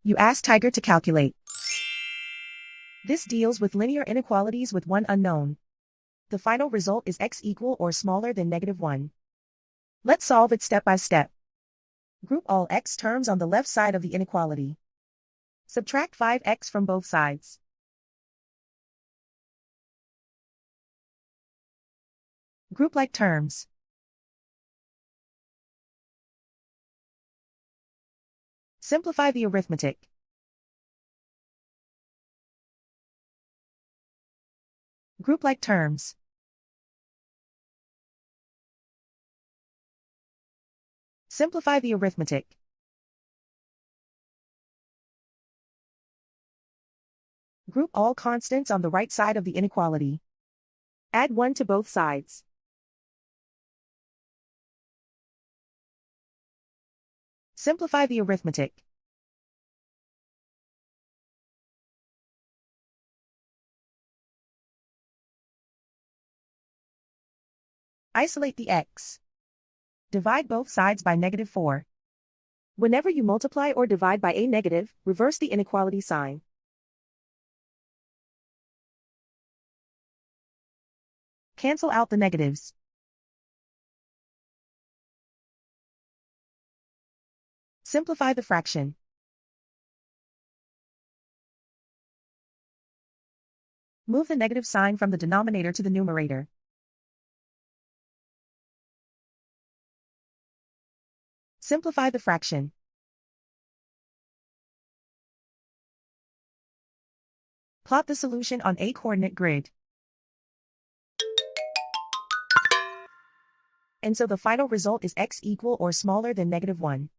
You ask Tiger to calculate. This deals with linear inequalities with one unknown. The final result is x equal or smaller than -1. Let's solve it step by step. Group all x terms on the left side of the inequality. Subtract 5x from both sides. Group like terms. Simplify the arithmetic. Group like terms. Simplify the arithmetic. Group all constants on the right side of the inequality. Add 1 to both sides. Simplify the arithmetic. Isolate the x. Divide both sides by -4. Whenever you multiply or divide by a negative, reverse the inequality sign. Cancel out the negatives. Simplify the fraction. Move the negative sign from the denominator to the numerator. Simplify the fraction. Plot the solution on a coordinate grid. And so the final result is x equal or smaller than -1.